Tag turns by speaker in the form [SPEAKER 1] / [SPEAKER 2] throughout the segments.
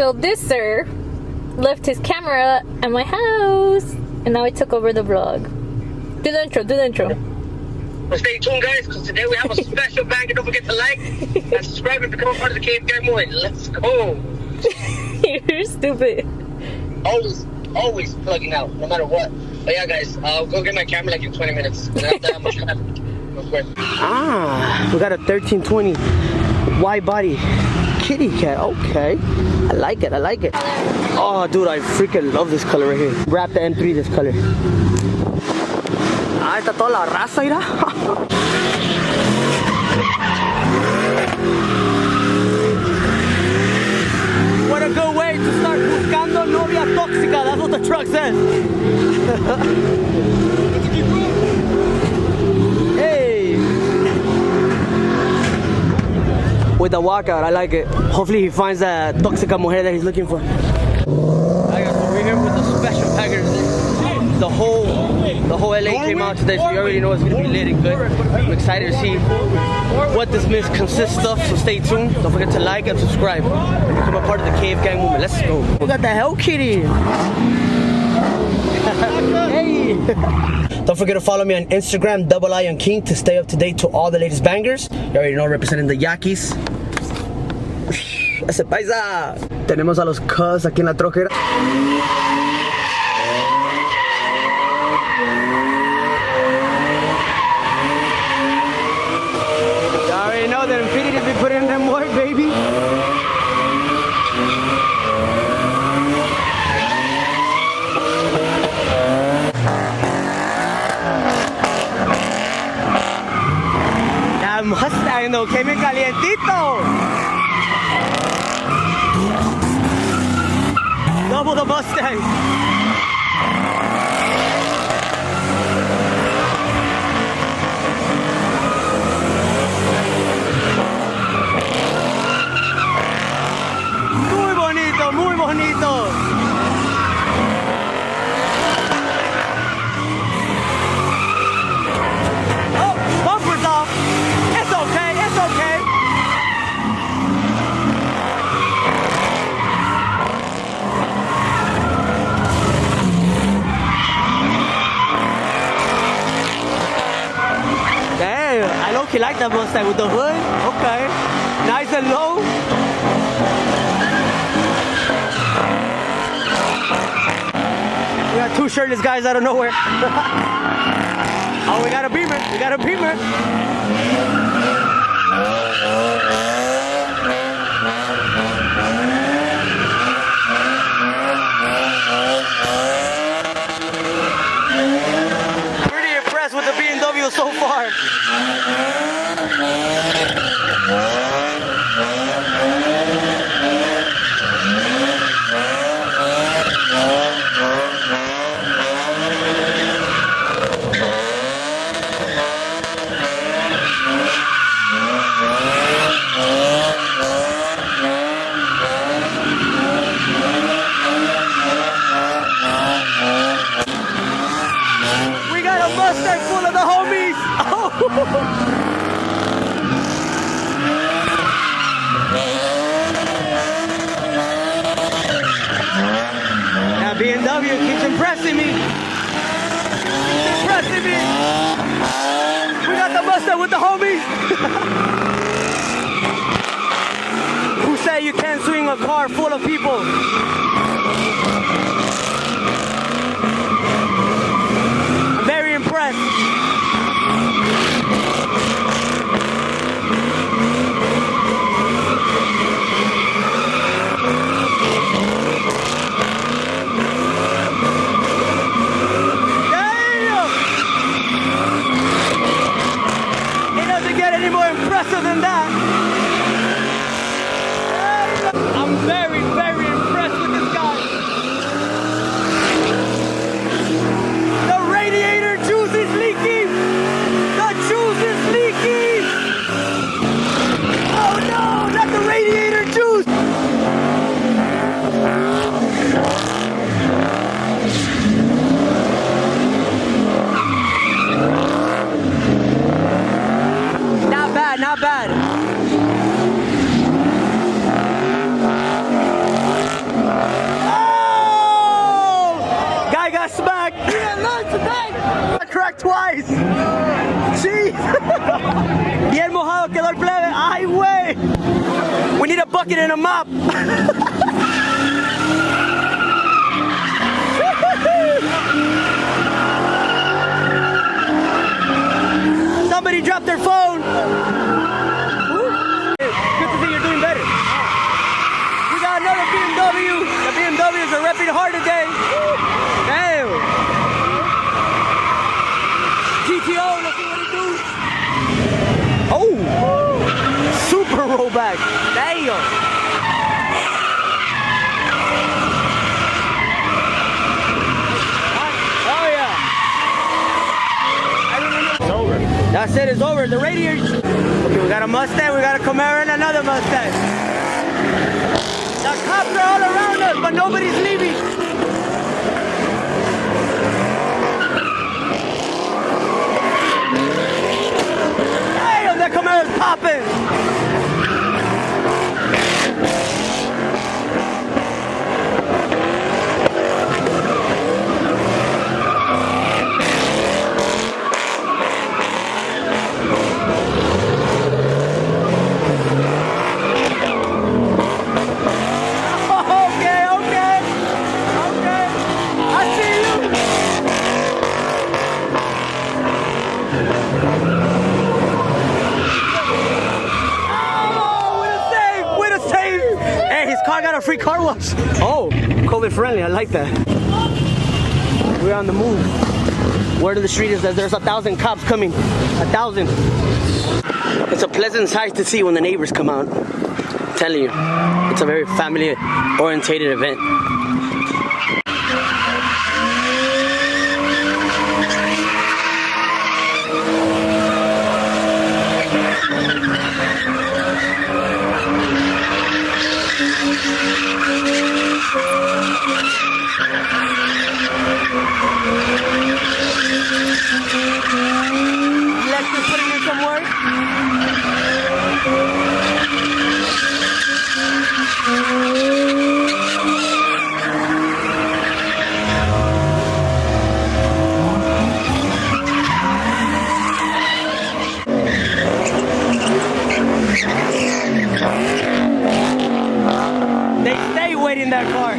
[SPEAKER 1] So this sir left his camera at my house, and now I took over the vlog. Do the intro, do the intro.
[SPEAKER 2] Well, stay tuned, guys, because today we have a special banger. Don't forget to like and subscribe and become a part of the Cave Gang Movement. Let's go.
[SPEAKER 1] You're stupid.
[SPEAKER 2] Always plugging out, no matter what. But yeah, guys, I'll go get my camera like in 20 minutes. And after that, I'm gonna real quick.
[SPEAKER 3] We got a 1320 wide body kitty cat. Okay, I like it. Oh, dude, I freaking love this color right here. Wrap the M3 this color. Ah, está toda la raza, mira. What a good way to start buscando novia tóxica. That's what the truck says. Hey. With the walkout, I like it. Hopefully he finds that tóxica mujer that he's looking for. I guess we're here with the special packers. The whole LA came out today, so you already know it's gonna be lit and good. I'm excited to see what this mix consists of, so stay tuned. Don't forget to like and subscribe and become a part of the Cave Gang Movement. Let's go. We got the Hell Kitty. Hey. Don't forget to follow me on Instagram, @IonKing, to stay up to date to all the latest bangers. You already know, representing the Yaquis. Ese paisa. Tenemos a los cuz aquí en la troquera. Put in them work, baby. That Mustang though came in calientito. Double the Mustang. Muy bonito. Oh, bumper's off. It's okay, it's okay. Damn, I low-key like that Mustang with the hood. Okay, nice and low. We got two shirtless guys out of nowhere. Oh, we got a Beamer. Pretty impressed with the BMW so far. Mustang full of the homies. Oh. Now BMW keeps impressing me. We got the Mustang with the homies. Who say you can't swing a car full of people? Very impressed. Damn! It doesn't get any more impressive than that. I'm very, very impressed with this bucket and a mop. Somebody dropped their phone. Good to see you're doing better. We got another BMW. The BMWs are repping hard today. Damn. GTO, let's see what it do. Oh, super rollback. Damn. Oh yeah. It's over. That's it, it's over. The radiator. Okay, we got a Mustang, we got a Camaro, and another Mustang. The cops are all around us, but nobody's leaving. Damn, that Camaro's popping. I got a free car wash. Oh, COVID friendly, I like that. We're on the move. Word of the street is that there's 1,000 cops coming. 1,000. It's a pleasant sight to see when the neighbors come out. I'm telling you, it's a very family-orientated event. Let's put in some work. They stay waiting in that car.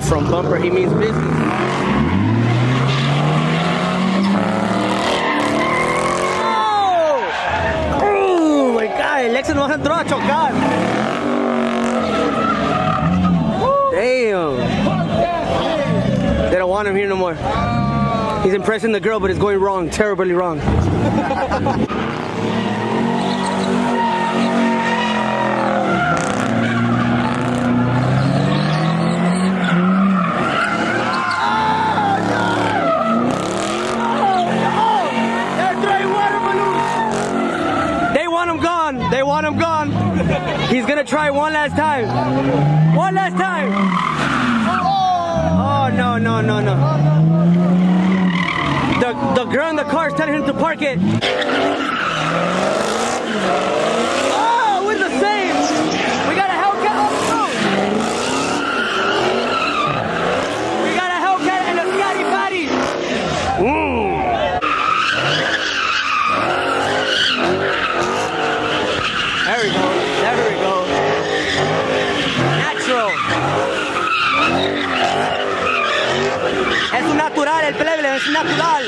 [SPEAKER 3] From bumper, he means business. Oh my God, Lex nos entró a chocar. Damn. They don't want him here no more. He's impressing the girl, but it's going wrong, terribly wrong. They want him gone. He's gonna try one last time. One last time. Oh no, no, no, no. The girl in the car is telling him to park it. Oh, we're the same. We got a Hellcat up too. We got a Hellcat and a Scotty Patty. There we go. There we go. Natural. Es un natural, el plebe, es natural.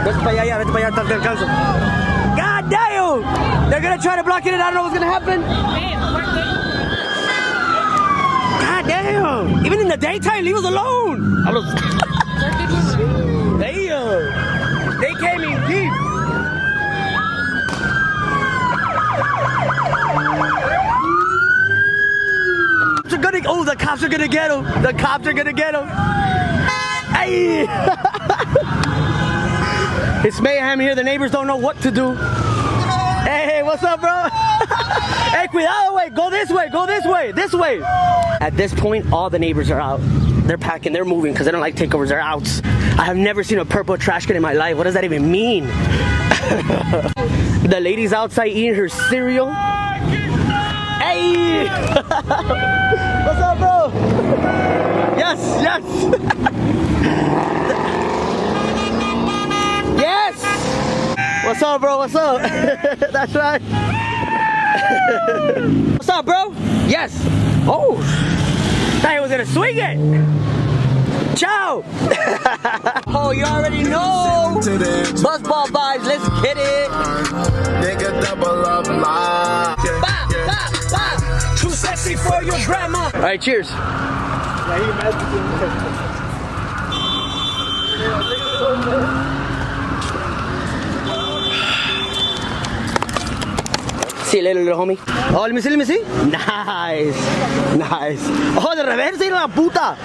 [SPEAKER 3] Vete para allá, te alcanzo. God damn! They're gonna try to block it and I don't know what's gonna happen. God damn! Even in the daytime, leave us alone! Damn! They came in deep! Oh, the cops are gonna get him! The cops are gonna get him! Hey! It's mayhem here. The neighbors don't know what to do. Hey, what's up, bro? Hey, cuidado, wait. Go this way. Go this way. This way. At this point, all the neighbors are out. They're packing. They're moving because they don't like takeovers. They're out. I have never seen a purple trash can in my life. What does that even mean? The lady's outside eating her cereal. Hey! What's up, bro? Yes, yes. Yes! What's up, bro? What's up? That's right. What's up, bro? Yes. Oh, thought he was gonna swing it. Ciao. Oh, you already know. Buzzball vibes. Let's get it.
[SPEAKER 4] Nigga double up live.
[SPEAKER 3] Bop, bop, bop. Too sexy for your grandma. All right, cheers. See you later, little homie. Oh, let me see, let me see. Nice, nice. Oh, de reversa, la puta.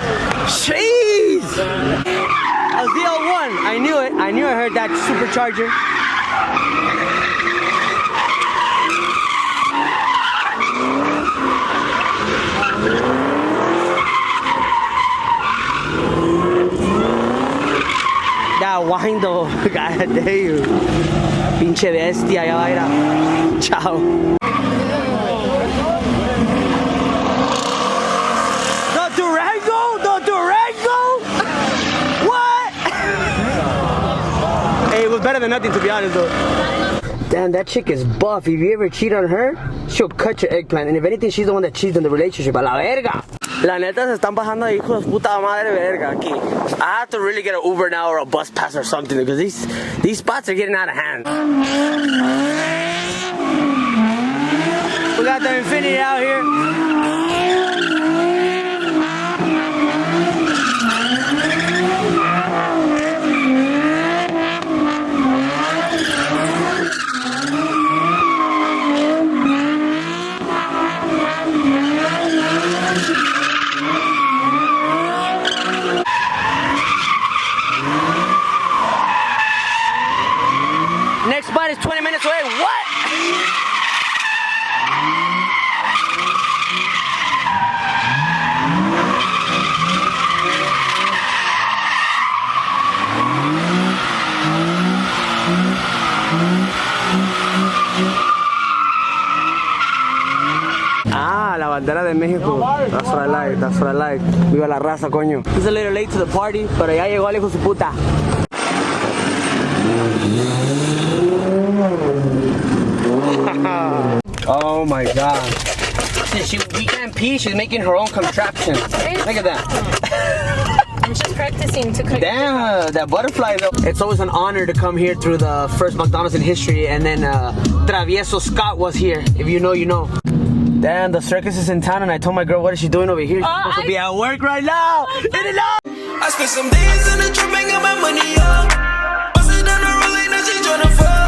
[SPEAKER 3] Jeez. A ZL1. I knew it. I knew I heard that supercharger. That wine though, god damn. Pinche bestia, ya va a ir a... Chao. The Durango? The Durango? What? Hey, it was better than nothing, to be honest though. Damn, that chick is buff. If you ever cheat on her, she'll cut your eggplant. And if anything, she's the one that cheats in the relationship. A la verga. La neta se están bajando de hijos de puta madre verga aquí. I have to really get an Uber now or a bus pass or something because these spots are getting out of hand. We got the Infinity out here. Next spot is 20 minutes away. What? Ah, la bandera de México. That's what I like, that's what I like. Viva la raza, coño. He's a little late to the party, pero ya llegó el hijo de su puta. Oh my god. We can't pee, she's making her own contraption. Look at that.
[SPEAKER 1] I'm just practicing to cook.
[SPEAKER 3] Damn, that butterfly though. It's always an honor to come here through the first McDonald's in history, and then Travieso Scott was here. If you know, you know. Damn, the circus is in town, and I told my girl, what is she doing over here? She's supposed to be at work right now.
[SPEAKER 4] I spent some days in the trap and got my money up. Busted down the road like now she tryna fuck.